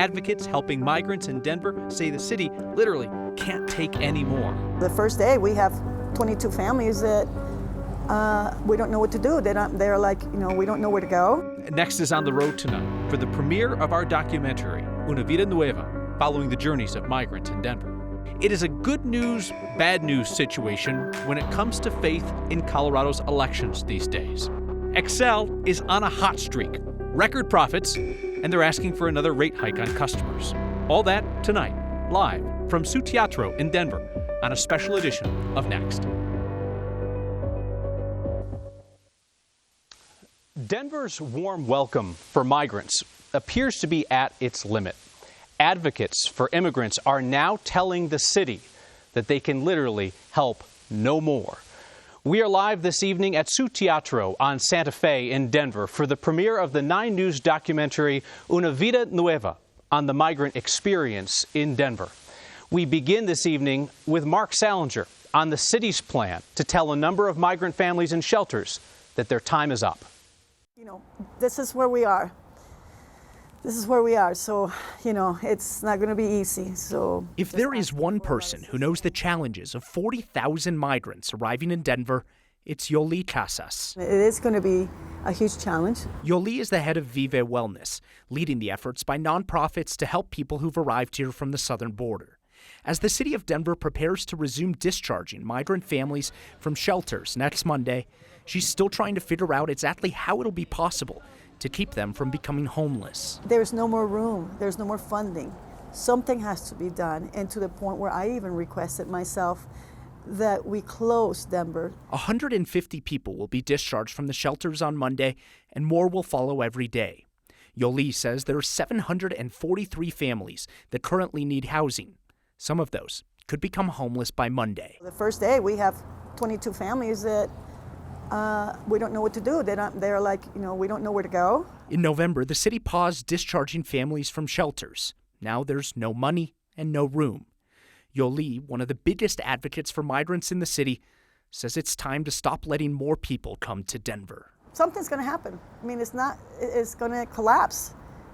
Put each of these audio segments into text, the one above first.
Advocates helping migrants in Denver say the city literally can't take any more. The first day, we have 22 families that we don't know what to do. They're like, we don't know where to go. Next is On the Road tonight for the premiere of our documentary, Una Vida Nueva, following the journeys of migrants in Denver. It is a good news, bad news situation when it comes to faith in Colorado's elections these days. Xcel is on a hot streak, record profits, and they're asking for another rate hike on customers. All that tonight, live from Su Teatro in Denver on a special edition of Next. Denver's warm welcome for migrants appears to be at its limit. Advocates for immigrants are now telling the city that they can literally help no more. We are live this evening at Su Teatro on Santa Fe in Denver for the premiere of the 9 News documentary Una Vida Nueva on the migrant experience in Denver. We begin this evening with Mark Salinger on the city's plan to tell a number of migrant families and shelters that their time is up. This is where we are. This is where we are, so, it's not going to be easy. So, if there is one person who knows the challenges of 40,000 migrants arriving in Denver, it's Yoli Casas. It is going to be a huge challenge. Yoli is the head of Vive Wellness, leading the efforts by nonprofits to help people who've arrived here from the southern border. As the city of Denver prepares to resume discharging migrant families from shelters next Monday, she's still trying to figure out exactly how it'll be possible to keep them from becoming homeless. There's no more room. There's no more funding. Something has to be done, and to the point where I even requested myself that we close Denver. 150 people will be discharged from the shelters on Monday, and more will follow every day. Yoli says there are 743 families that currently need housing. Some of those could become homeless by Monday. The first day, we have 22 families that we don't know what to do. They're like, we don't know where to go. In November, the city paused discharging families from shelters. Now there's no money and no room. Yoli, one of the biggest advocates for migrants in the city, says it's time to stop letting more people come to Denver. Something's going to happen. It's going to collapse.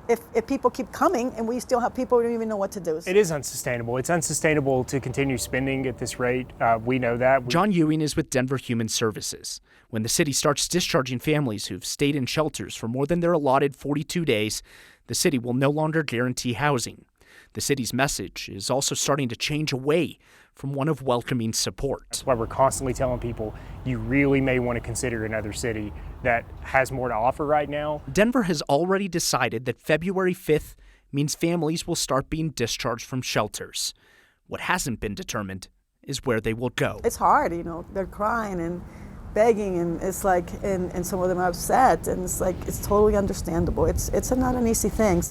If people keep coming and we still have people who don't even know what to do. It is unsustainable. It's unsustainable to continue spending at this rate. We know that. John Ewing is with Denver Human Services. When the city starts discharging families who've stayed in shelters for more than their allotted 42 days, the city will no longer guarantee housing. The city's message is also starting to change away from one of welcoming support. That's why we're constantly telling people you really may want to consider another city that has more to offer right now. Denver has already decided that February 5th means families will start being discharged from shelters. What hasn't been determined is where they will go. It's hard, they're crying and begging, and it's like, and some of them are upset, and it's like, it's totally understandable. It's not an easy thing.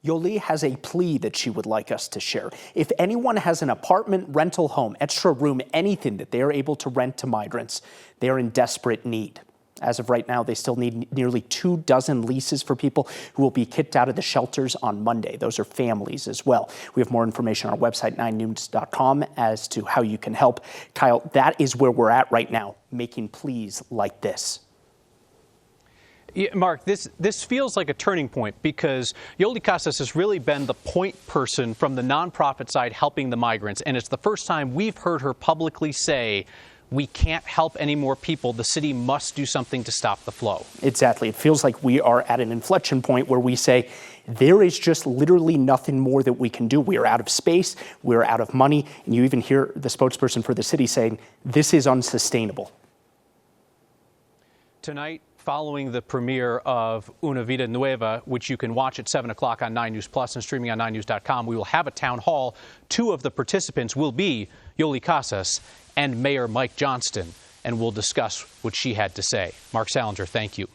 Yoli has a plea that she would like us to share. If anyone has an apartment, rental home, extra room, anything that they are able to rent to migrants, they are in desperate need. As of right now, they still need nearly 24 leases for people who will be kicked out of the shelters on Monday. Those are families as well. We have more information on our website, 9news.com, as to how you can help. Kyle, that is where we're at right now, making pleas like this. Yeah, Mark, this feels like a turning point because Yoli Casas has really been the point person from the nonprofit side helping the migrants. And it's the first time we've heard her publicly say, we can't help any more people. The city must do something to stop the flow. Exactly. It feels like we are at an inflection point where we say there is just literally nothing more that we can do. We are out of space. We're out of money. And you even hear the spokesperson for the city saying this is unsustainable. Tonight, following the premiere of Una Vida Nueva, which you can watch at 7 o'clock on 9 News Plus and streaming on 9news.com, we will have a town hall. 2 of the participants will be Yoli Casas and Mayor Mike Johnston, and we'll discuss what she had to say. Mark Salinger, thank you.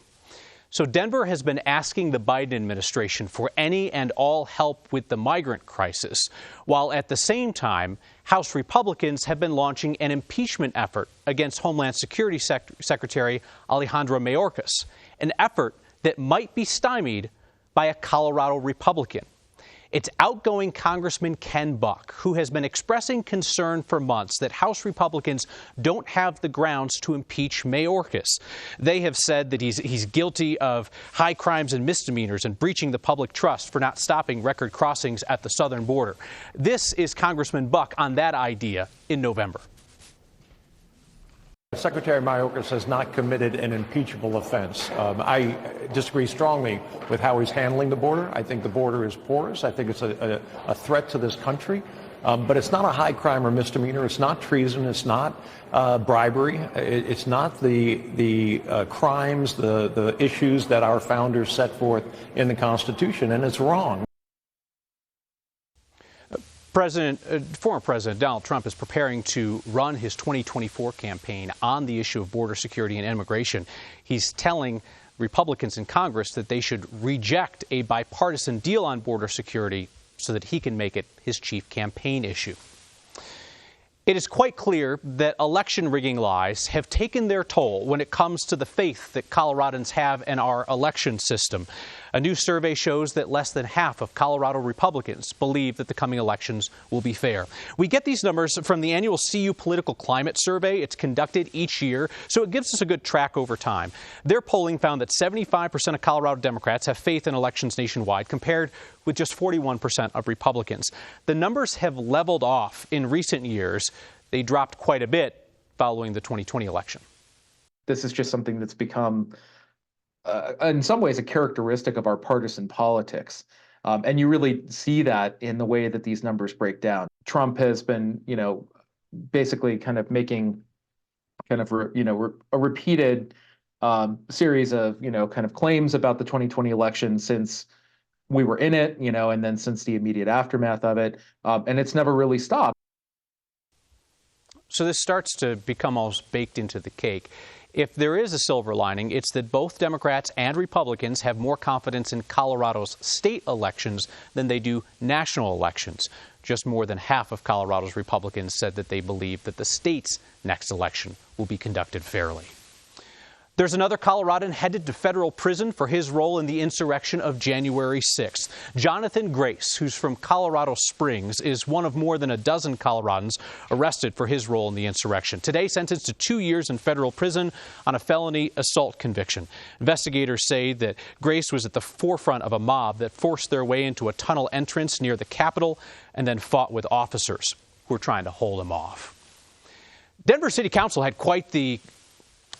So Denver has been asking the Biden administration for any and all help with the migrant crisis, while at the same time, House Republicans have been launching an impeachment effort against Homeland Security Secretary Alejandro Mayorkas, an effort that might be stymied by a Colorado Republican. It's outgoing Congressman Ken Buck, who has been expressing concern for months that House Republicans don't have the grounds to impeach Mayorkas. They have said that he's guilty of high crimes and misdemeanors and breaching the public trust for not stopping record crossings at the southern border. This is Congressman Buck on that idea in November. Secretary Mayorkas has not committed an impeachable offense. I disagree strongly with how he's handling the border. I think the border is porous. I think it's a threat to this country. But it's not a high crime or misdemeanor. It's not treason. It's not bribery. It's not the crimes, the issues that our founders set forth in the Constitution, and it's wrong. Former President Donald Trump is preparing to run his 2024 campaign on the issue of border security and immigration. He's telling Republicans in Congress that they should reject a bipartisan deal on border security so that he can make it his chief campaign issue. It is quite clear that election rigging lies have taken their toll when it comes to the faith that Coloradans have in our election system. A new survey shows that less than half of Colorado Republicans believe that the coming elections will be fair. We get these numbers from the annual CU Political Climate Survey. It's conducted each year, so it gives us a good track over time. Their polling found that 75% of Colorado Democrats have faith in elections nationwide, compared with just 41% of Republicans. The numbers have leveled off in recent years. They dropped quite a bit following the 2020 election. This is just something that's become in some ways a characteristic of our partisan politics. And you really see that in the way that these numbers break down. Trump has been, basically kind of making kind of, a repeated series of, kind of claims about the 2020 election since we were in it, and then since the immediate aftermath of it. And it's never really stopped. So this starts to become almost baked into the cake. If there is a silver lining, it's that both Democrats and Republicans have more confidence in Colorado's state elections than they do national elections. Just more than half of Colorado's Republicans said that they believe that the state's next election will be conducted fairly. There's another Coloradan headed to federal prison for his role in the insurrection of January 6th. Jonathan Grace, who's from Colorado Springs, is one of more than a dozen Coloradans arrested for his role in the insurrection. Today sentenced to 2 years in federal prison on a felony assault conviction. Investigators say that Grace was at the forefront of a mob that forced their way into a tunnel entrance near the Capitol and then fought with officers who were trying to hold him off. Denver City Council had quite the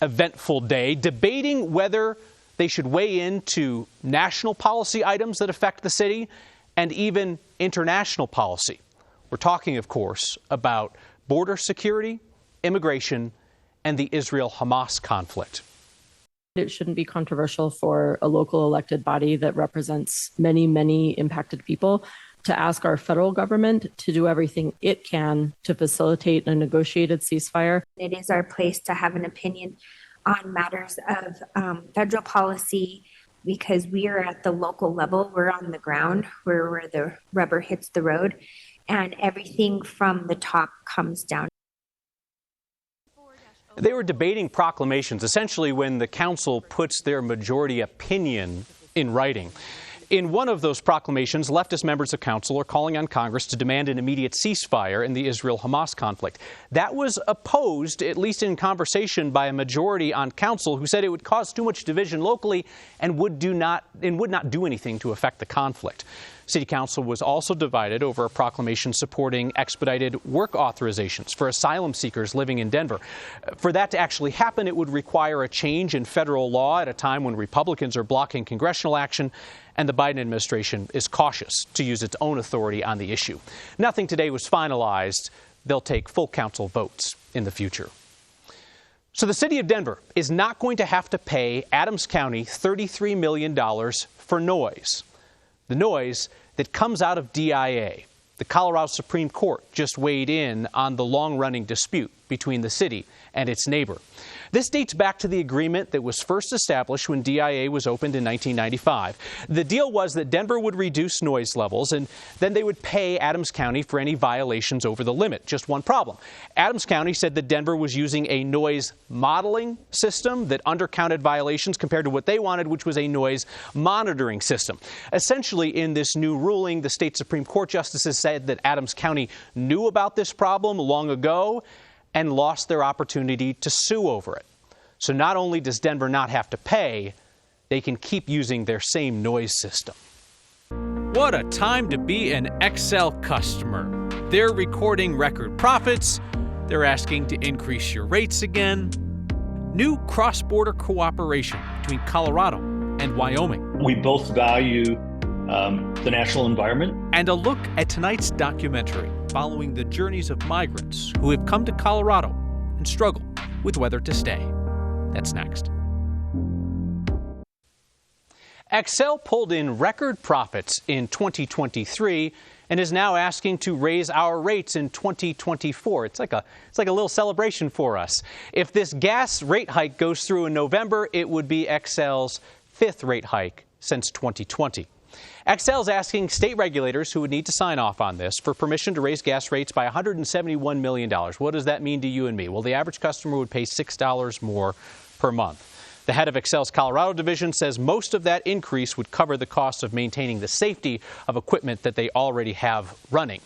eventful day, debating whether they should weigh into national policy items that affect the city and even international policy. We're talking, of course, about border security, immigration, and the Israel-Hamas conflict. It shouldn't be controversial for a local elected body that represents many, many impacted people to ask our federal government to do everything it can to facilitate a negotiated ceasefire. It is our place to have an opinion on matters of federal policy because we are at the local level. We're on the ground, where the rubber hits the road, and everything from the top comes down. They were debating proclamations, essentially when the council puts their majority opinion in writing. In one of those proclamations, leftist members of council are calling on Congress to demand an immediate ceasefire in the Israel-Hamas conflict. That was opposed, at least in conversation, by a majority on council who said it would cause too much division locally and would not do anything to affect the conflict. City Council was also divided over a proclamation supporting expedited work authorizations for asylum seekers living in Denver. For that to actually happen, it would require a change in federal law at a time when Republicans are blocking congressional action, and the Biden administration is cautious to use its own authority on the issue. Nothing today was finalized. They'll take full council votes in the future. So the city of Denver is not going to have to pay Adams County $33 million for noise. The noise that comes out of DIA. The Colorado Supreme Court just weighed in on the long-running dispute between the city and its neighbor. This dates back to the agreement that was first established when DIA was opened in 1995. The deal was that Denver would reduce noise levels, and then they would pay Adams County for any violations over the limit. Just one problem. Adams County said that Denver was using a noise modeling system that undercounted violations compared to what they wanted, which was a noise monitoring system. Essentially, in this new ruling, the state Supreme Court justices said that Adams County knew about this problem long ago and lost their opportunity to sue over it. So not only does Denver not have to pay, they can keep using their same noise system. What a time to be an XL customer. They're recording record profits. They're asking to increase your rates again. New cross-border cooperation between Colorado and Wyoming. We both value the natural environment. And a look at tonight's documentary following the journeys of migrants who have come to Colorado and struggle with whether to stay. That's next. XL pulled in record profits in 2023 and is now asking to raise our rates in 2024. It's like a little celebration for us. If this gas rate hike goes through in November, it would be XL's 5th rate hike since 2020. XL is asking state regulators who would need to sign off on this for permission to raise gas rates by $171 million. What does that mean to you and me? Well, the average customer would pay $6 more per month. The head of XL's Colorado division says most of that increase would cover the cost of maintaining the safety of equipment that they already have running.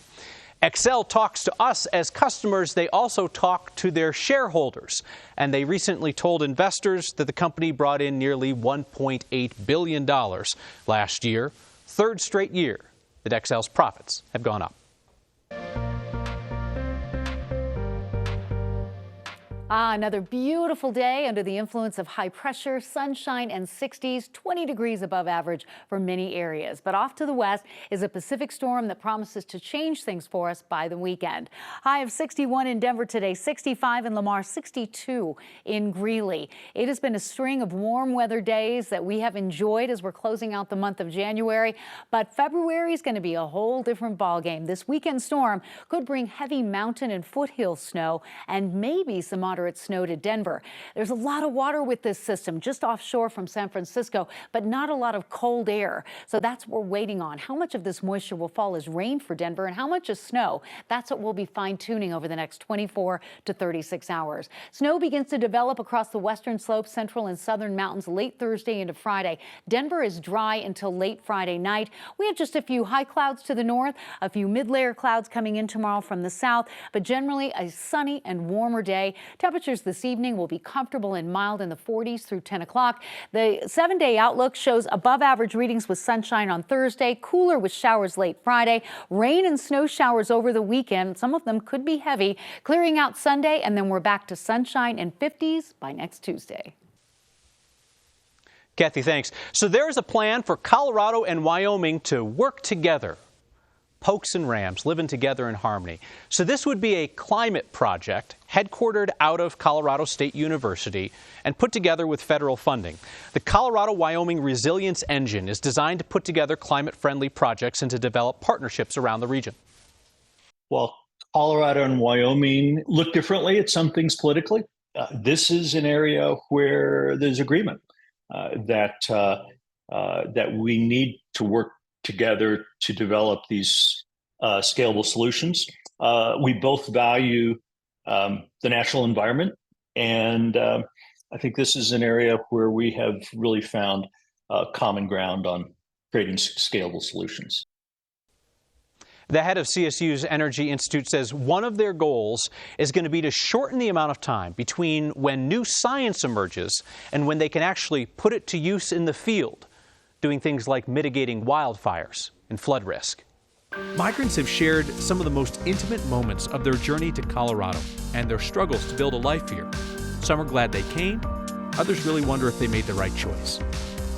XL talks to us as customers. They also talk to their shareholders. And they recently told investors that the company brought in nearly $1.8 billion last year, 3rd straight year that XL's profits have gone up. Another beautiful day under the influence of high pressure, sunshine, and 60s, 20 degrees above average for many areas. But off to the west is a Pacific storm that promises to change things for us by the weekend. High of 61 in Denver today, 65 in Lamar, 62 in Greeley. It has been a string of warm weather days that we have enjoyed as we're closing out the month of January. But February is going to be a whole different ballgame. This weekend storm could bring heavy mountain and foothill snow and maybe some moderate snow to Denver. There's a lot of water with this system just offshore from San Francisco, but not a lot of cold air. So that's what we're waiting on. How much of this moisture will fall as rain for Denver and how much is snow? That's what we'll be fine-tuning over the next 24 to 36 hours. Snow begins to develop across the western slopes, central and southern mountains late Thursday into Friday. Denver is dry until late Friday night. We have just a few high clouds to the north, a few mid-layer clouds coming in tomorrow from the south, but generally a sunny and warmer day. Temperatures this evening will be comfortable and mild in the 40s through 10 o'clock. The 7-day outlook shows above average readings with sunshine on Thursday, cooler with showers late Friday, rain and snow showers over the weekend. Some of them could be heavy, clearing out Sunday, and then we're back to sunshine and 50s by next Tuesday. Kathy, thanks. So there's a plan for Colorado and Wyoming to work together. Pokes and Rams living together in harmony. So this would be a climate project headquartered out of Colorado State University and put together with federal funding. The Colorado-Wyoming Resilience Engine is designed to put together climate-friendly projects and to develop partnerships around the region. While Colorado and Wyoming look differently at some things politically, this is an area where there's agreement that we need to work together to develop these scalable solutions. We both value the natural environment, and I think this is an area where we have really found common ground on creating scalable solutions. The head of CSU's Energy Institute says one of their goals is going to be to shorten the amount of time between when new science emerges and when they can actually put it to use in the field, doing things like mitigating wildfires and flood risk. Migrants have shared some of the most intimate moments of their journey to Colorado and their struggles to build a life here. Some are glad they came, others really wonder if they made the right choice.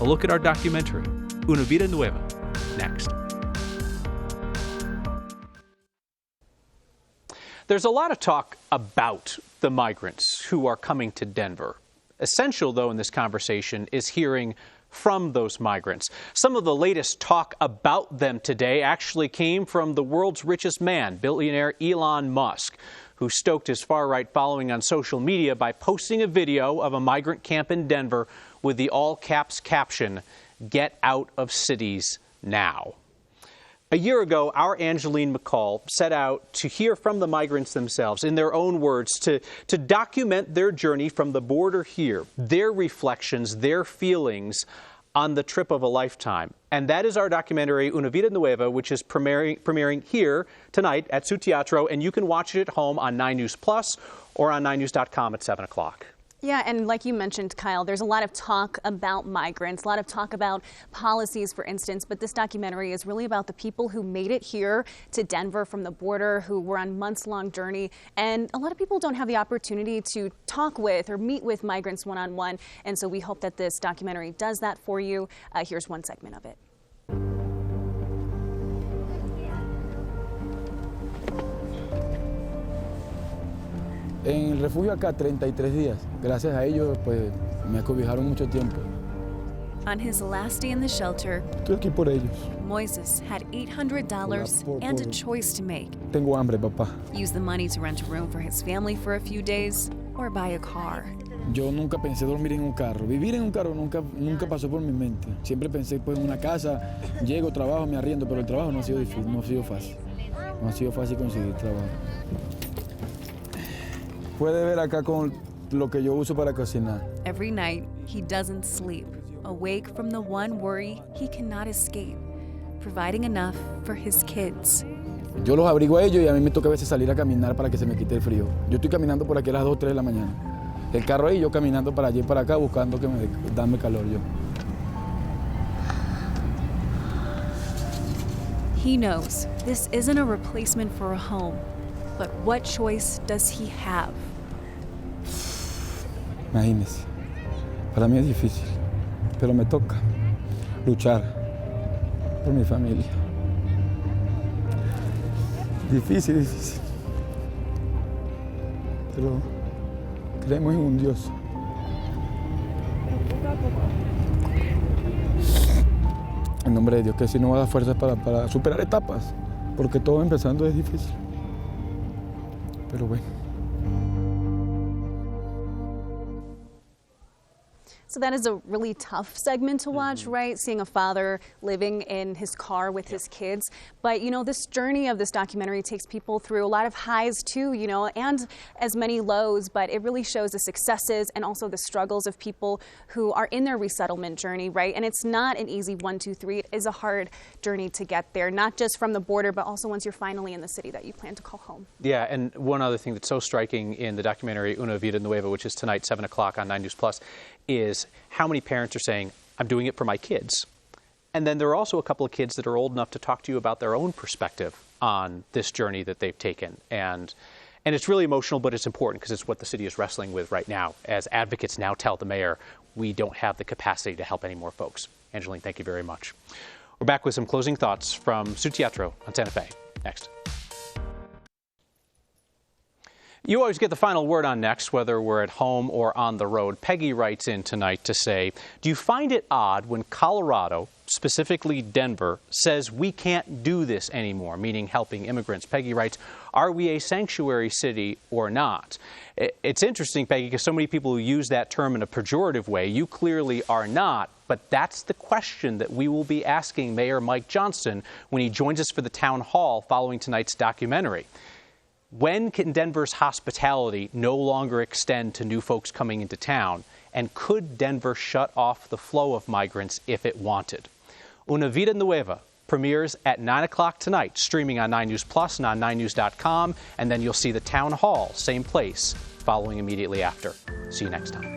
A look at our documentary, Una Vida Nueva, next. There's a lot of talk about the migrants who are coming to Denver. Essential, though, in this conversation is hearing from those migrants. Some of the latest talk about them today actually came from the world's richest man, billionaire Elon Musk, who stoked his far-right following on social media by posting a video of a migrant camp in Denver with the all-caps caption, "Get out of cities now." A year ago, our Angeline McCall set out to hear from the migrants themselves, in their own words, to document their journey from the border here, their reflections, their feelings on the trip of a lifetime. And that is our documentary, Una Vida Nueva, which is premiering here tonight at Su Teatro, and you can watch it at home on 9 News Plus or on 9news.com at 7 o'clock. Yeah, and like you mentioned, Kyle, there's a lot of talk about migrants, a lot of talk about policies, for instance, but this documentary is really about the people who made it here to Denver from the border, who were on months-long journey, and a lot of people don't have the opportunity to talk with or meet with migrants one-on-one, and so we hope that this documentary does that for you. Here's one segment of it. En el refugio acá 33 días. Gracias a ellos pues me acobijaron mucho tiempo. On his last day in the shelter, Estoy aquí por ellos. Moises had $800 and a choice to make. Tengo hambre, papá. Use the money to rent a room for his family for a few days or buy a car. Yo nunca pensé dormir en un carro. Vivir en un carro nunca pasó por mi mente. Siempre pensé pues en una casa, llego, trabajo, me arriendo, pero el trabajo no ha sido difícil, no ha sido fácil. No ha sido fácil conseguir trabajo. Puede ver acá con lo que yo uso para cocinar. Every night, he doesn't sleep, awake from the one worry he cannot escape, providing enough for his kids. Yo los abrigo a ellos y a mí me toca a veces salir a caminar para que se me quite el frío. Yo estoy caminando por aquí a las 2 o 3 de la mañana. El carro ahí, yo caminando para allí y para acá buscando que darme calor yo. He knows this isn't a replacement for a home, but what choice does he have? Imagínense, para mí es difícil, pero me toca luchar por mi familia. Difícil, difícil. Pero creemos en un Dios. En nombre de Dios, que si nos va a dar fuerzas para superar etapas, porque todo empezando es difícil. Pero bueno. So that is a really tough segment to watch, right? Seeing a father living in his car with his kids. But, you know, this journey of this documentary takes people through a lot of highs too, you know, and as many lows, but it really shows the successes and also the struggles of people who are in their resettlement journey, right? And it's not an easy 1, 2, 3. It is a hard journey to get there, not just from the border, but also once you're finally in the city that you plan to call home. Yeah, and one other thing that's so striking in the documentary Una Vida Nueva, which is tonight, 7 o'clock on 9 News Plus, is how many parents are saying, I'm doing it for my kids. And then there are also a couple of kids that are old enough to talk to you about their own perspective on this journey that they've taken. And it's really emotional, but it's important because it's what the city is wrestling with right now. As advocates now tell the mayor, we don't have the capacity to help any more folks. Angeline, thank you very much. We're back with some closing thoughts from Su Teatro on Santa Fe. Next. You always get the final word on Next, whether we're at home or on the road. Peggy writes in tonight to say, do you find it odd when Colorado, specifically Denver, says we can't do this anymore, meaning helping immigrants? Peggy writes, are we a sanctuary city or not? It's interesting, Peggy, because so many people who use that term in a pejorative way. You clearly are not, but that's the question that we will be asking Mayor Mike Johnston when he joins us for the town hall following tonight's documentary. When can Denver's hospitality no longer extend to new folks coming into town? And could Denver shut off the flow of migrants if it wanted? Una Vida Nueva premieres at 9 o'clock tonight, streaming on 9 News Plus and on 9news.com. And then you'll see the town hall, same place, following immediately after. See you next time.